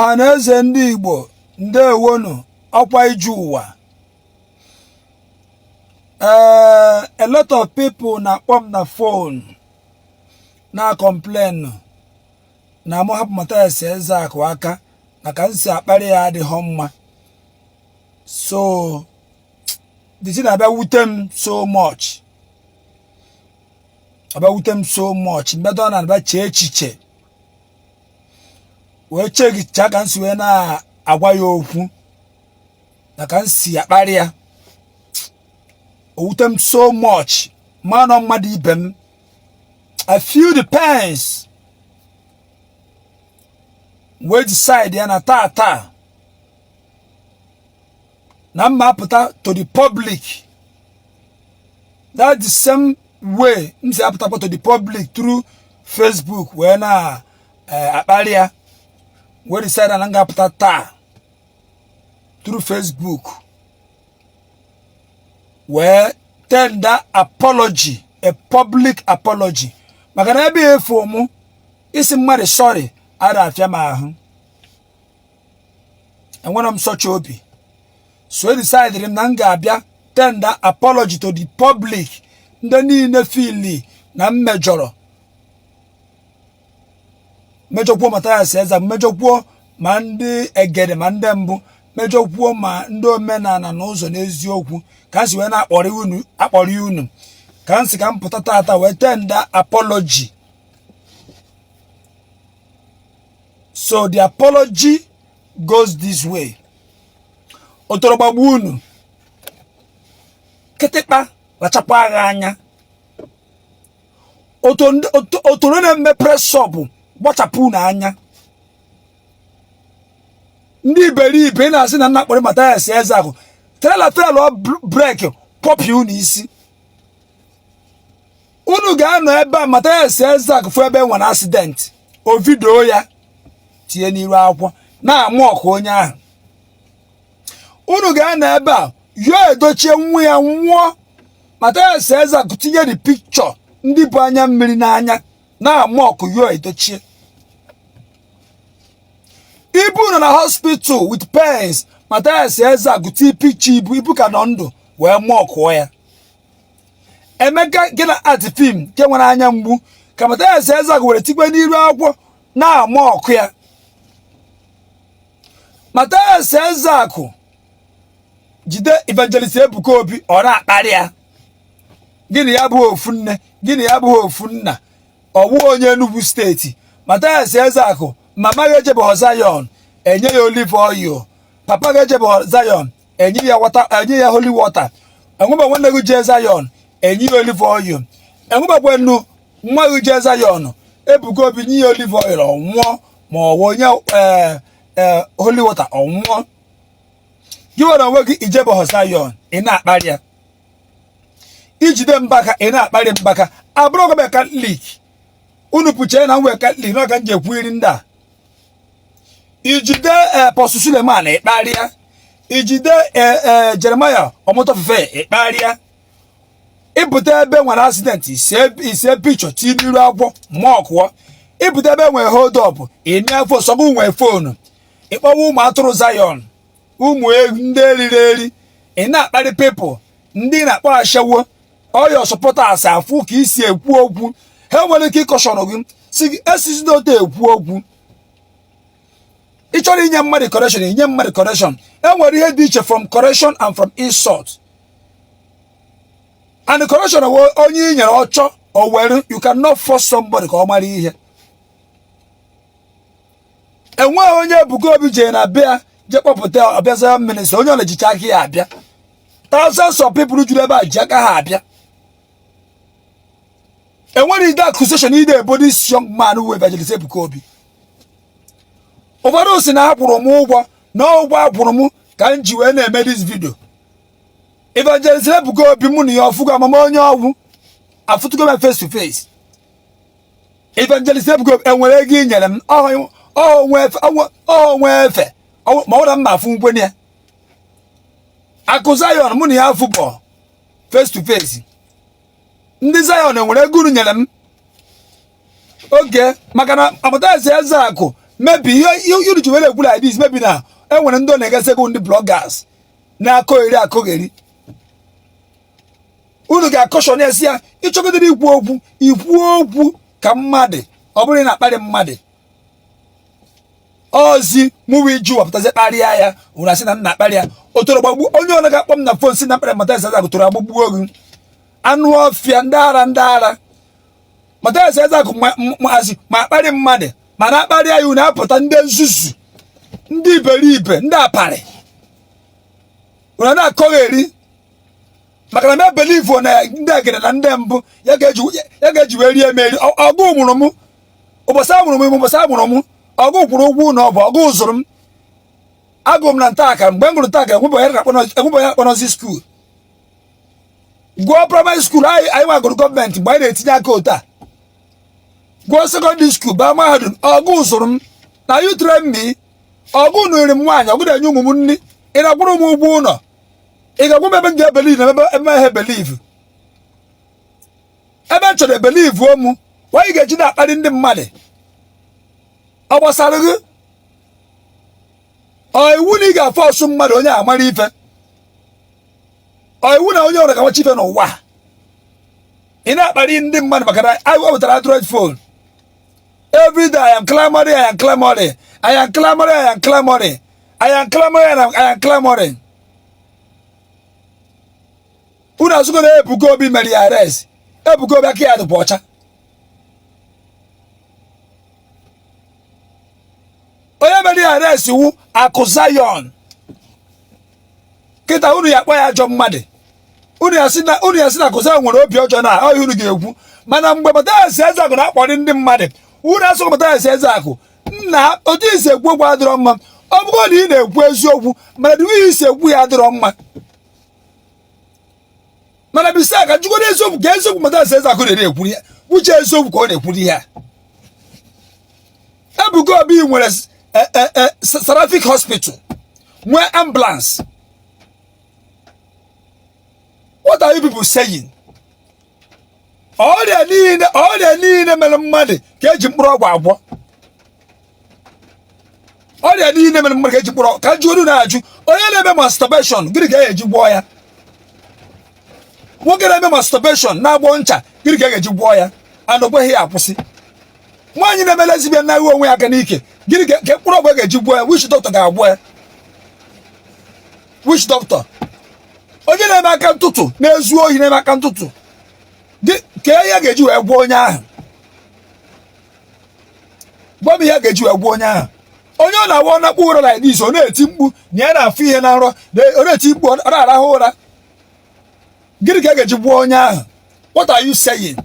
Ọhaneze Ndi Igbo ndewonu ọkwa iju ụwa. A lot of people na-akpọ m na phone na complain na mụ hapụ Mathias Ezeaku aka na ka nsi akparị ya adịghị mma. So the thing abịa wute m so much. Mmedo na abịa chee echiche wee chegicha ka nsi wee na-agwa ya okwu na ka nsi akparị ya. Owutem so much. Man on mmadụ ibe m. I feel the pains. We decide ya na tata na mma apụta to the public. That's the same way msi apụta to the public through Facebook wee na akparị ya. We decide na nga apụta taa through Facebook. Where tender apology, a public apology. Makana ebe efo mu isi mmadu sorry ada afia ma ahụ. And when I'm such obi, so I decided na nga abịa tender apology to the public. Ndị niile feel na mmejọrọ. Mejọkwuo Mathias Ezeaku, mejọkwuo ma ndị egede ma ndị mbụ, mejọkwuo ma ndị omenala n'ụzọ n'eziokwu. Ka nsi wee na-akpọrọ unu ka nsi ka mpụta tata wee tender apology. So the apology goes this way. Otorobagbu unu ketekpa lachapụ agha anya. Otoro na-eme press up gbachapụ na anya. Ndị iberibe na-asị na nna kpọrọ Mathias Ezeaku trela break pop you n'isi. Unu ga-anọ ebe a Mathias Ezeaku fụ ebe nwere accident o video ya tie n'iru akwụkwọ na-amụ ọkụ onye ahụ. Unu ga-anọ ebe a yo edochie nwa ya nwụọ. Mathias Ezeaku tinye the picture ndị bụ anya mmiri n'anya na-amụ ọkụ yo edochie. Ibu nọ na hospital with pains. Mathias Ezeaku ti picture ibu ka nọ ndụ wee mụọ ọkụ ya. Emeka gina art film ke nwere anya mgbu ka Mathias Ezeaku were tikwe n'iru akwụkwọ na-amụ ọkụ ya. Mathias Ezeaku jide evangelist Ebuka Obi ọ na-akparị ya. Gịnị ya bụ ofu nne, gịnị ya bụ ofu nna. Ọwụ onye Enugu steeti. Mathias Ezeaku mama ga-ejebe Zion enye ya olive oil. Papa ga-ejebe Zion enye ya holy water. Enweba nwanne gị je Zion enye ya olive oil. Enweba kwenu nwa gị je Zion Ebuka Obi nye ya olive oil ọnwụọ ma ọ wụ onye holy water ọnwụọ. Gị nwere onwe gị ijebe Zion ị na-akparị ya. Ijide mbaka ị na-akparị mbaka. Abụrụ gị Catholic. Unu puche na nwe Catholic na ka nje kwiri ndị a. Ijide Apostle Suleiman ikparịa. Ijide Jeremiah Omotofefe ikparịa. Ibute ebe nwere accident ise picture ti n'iru akwụkwọ mọkụọ. Ibute ebe nwere hold up ime afọ sọgụ nwere phone. Ikpọwa ụmụ atụrụ Zion, ụmụ ndị eriri eri. Ị na-akparị people ndị na-akpọ ashawo. All your supporters afụ ka isi ekwu okwu. Ha nwere ike ịkọshọrọ gị si esisi n'ote ekwu okwu. Ị chọrọ inye mmadụ correction, inye mmadụ correction. Enwere ihe dị iche from correction and from insult. And the correction onye inyere ọchọ o were, you cannot force somebody ka ọ mara ihe. Enwe onye Ebuka Obi je na bịa je kpọpụta ọbịaza minista onye ọ na-ejicha aka ya abịa. Thousands of people juru ebe a ji aka ha abịa. Enwere ide accusation ide ebo this young man who evangelist Ebuka Obi. Ụfọdụ si na ha kwụrụ m ụgwọ na ụgwọ akwụrụ m ka m ji wee na-eme this video. Evangelist Ebuka Obi mụ na ya ọfụgo amama onye ọgwụ afụtụgo m face to face. Evangelist Ebuka Obi enwere ego inyere m onwe efe ma ọ da mma afụ nkwenye ya. Akụ Zion mụ na ya afụbọ face to face. Ndị Zion enwere ego unu nyere m oge maka na Mathias Ezeaku maybe you ji were egwu like this maybe na enwere ndị na-egese go ndị bloggers na-akọgheri akọgheri unu ga-akọshọn esi ya ịchọgidere ikwu okwu ka mmadụ ọ bụrụ na akparị mmadụ ozi mụwe iju wapụtazi kparịa ya unu asị na nna akparịa otoro gbagbu onye ọna ga-akpọ m na fon si na mkparị Mathias Ezeaku toro agbagbuo ogu anụ ọfịa ndị ara Mathias Ezeaku ma akparị mmadụ ma na-akparịa ya unu apụta ndị nzuzu ndị iberibe ndị aparị unu na-akọgheri maka na believe na ndị agere na ndị mbụ ya ga-eji wee rie emeri ọgụ mụrụ m ụbọchị amụrụ m ọgụ kwụrụ ụgwọ na ọ bụ ọgụ zụrụ m agụ m na ntaka mgbe m gụrụ ntaka enwebanye akpọnọzi skuul gụọ praịmarị skuul anyị nwagụrụ gọọmenti mgbe anyị na-etinye aka otu a gụọ sekọndịrị skuul baa mahadum ọgụ zụrụ m na yutre mmi ọgụ nụrị m nwaanyị ọgụ na-enye ụmụ m nri ị na-akwụrụ m ụgwọ ụlọ ị ga-agwa m ebe m ga-ebelive na ebe ihe belive ebe m chọrọ ebelive ụmụ nwaanyị ga-eji na-akparị ndị mmadụ ọ gbasara gị ọ iwu na ị ga-afọ ọsụ mmadụ onye amara ife ọ iwu na onye ọrụ ga-amachi ife n'ụwa ị na-akparị ndị mmadụ maka na anyị wepụtara Android phone every day I am clamoring unu azụgo na Ebuka Obi mere ya arrest Ebuka Obi aka ya dịkwa ọcha onye mere ya arrest wu Akụ Zion kịta unu ya kpọ ya ajọ mmadụ unu ya si na Akụ Zion nwere obi ọjọọ na ọhịa unu ga-ekwu mana mgbe Mathias Ezeaku na-akpọrị ndị mmadụ unu asụgo Mathias Ezeaku nna otu isi ekwu okwu adịrọ mma ọ bụrụ na ị na-ekwu eziokwu mana dị isi ekwu ya adịrọ mma mana bisa ka jụgoro eziokwu ka eziokwu Mathias Ezeaku na-ekwu ya uche eziokwu ka ọ na-ekwu ya Ebuka Obi nwere Seraphic Hospital nwee ambulance. What are you people saying? All they need mere mmadụ ka eji mkpụrụ ọgwụ agwọ. All they need mere mmadụ ka eji mkpụrụ ka jụrụ na-ajụ onye na-eme masturbation gịnị ka eji gwọọ ya? Nwoke na-eme masturbation na-agbọ ncha gịnị ka eji gwọọ ya? And ogbeghị ya akwụsị. Nwaanyị na-eme lesbian na-ahụ onwe ya aka n'ike gịnị ka mkpụrụ ọgwụ ga-eji gwọọ ya? Which doctor ga-agwọ ya? Which doctor? Onye na-eme aka ntụtụ na-ezu ohi na-eme aka ntụtụ ka ya ga-eji wee gwọọ onye ahụ. Gwa ya ga-eji wee gwọọ onye ahụ. Onye ọ na-awa ọnakpụ ụra like this ọ na-eti mkpu na ya na-afụ ihe na nrọ ọ na-eti mkpu ọ na-arahụ ụra. Gịnị ka ga-eji gwọọ onye ahụ? What are you saying?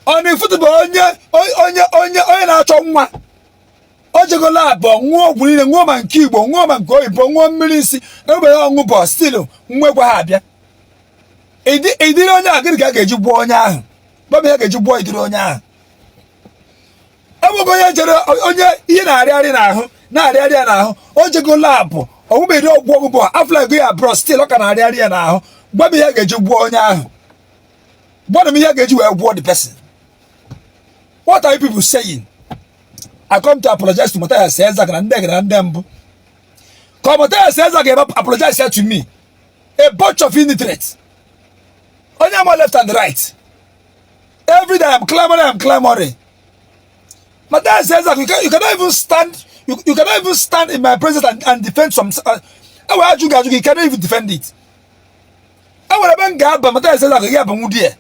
Ọ na-efutụba onye na-achọ nwa o jegola abụọ ṅụọ ọgwụ niile ṅụọ ma nke Igbo ṅụọ ma nke oyibo ṅụọ mmiri nsị ebe ya ọṅụ bụ stil nwa gwa ha abịa idiri onye ahụ. Gịnị ka a ga-eji gwọọ onye ahụ? Baba ya ga-eji gwọọ idiri onye ahụ. Ọ bụghị onye jere onye ihe na-arịarị ya n'ahụ o jegola abụ ọgwụbedi ọgwụ ọgwụbụ afọ ego ya abụọ stil ọ ka na-arịarị ya n'ahụ. Gwa m ihe ga-eji gwọọ onye ahụ. Gwa m ihe ga-eji wee gwọọ the person. What are you people saying? I come to apologize to Mathias Ezeaku na ndị mbụ. Come Mathias Ezeaku apologize to me. A bunch of illiterates. Only I'm left and right. Every day I'm clamoring. Mathias Ezeaku, you cannot even stand. You cannot even stand in my presence and defend some. You cannot even defend it. Mathias Ezeaku,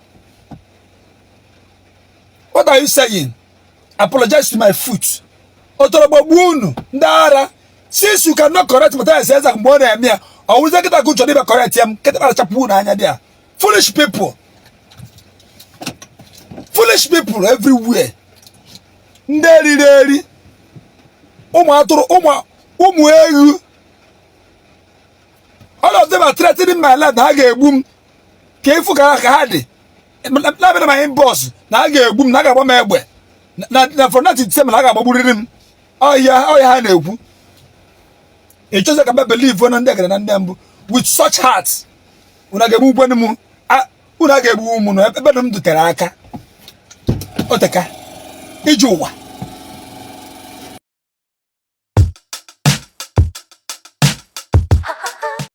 what are you saying? Apologize to my foot. Since you cannot correct Mathias Ezeaku more than me, I will get a good job correct him. Foolish people. Foolish people everywhere. Nderi. All of them are threatening my life. I get boom. Careful, Kahadi. Not my boss. Now I get boom. Naga bomb egbe. Na for nothing. Say naga baburim. Oh yeah, no. It's just like I believe one and with such hearts. Una get boom when mu. Una get boom. Ebe dum do teraka. Oteka. Ijuwa.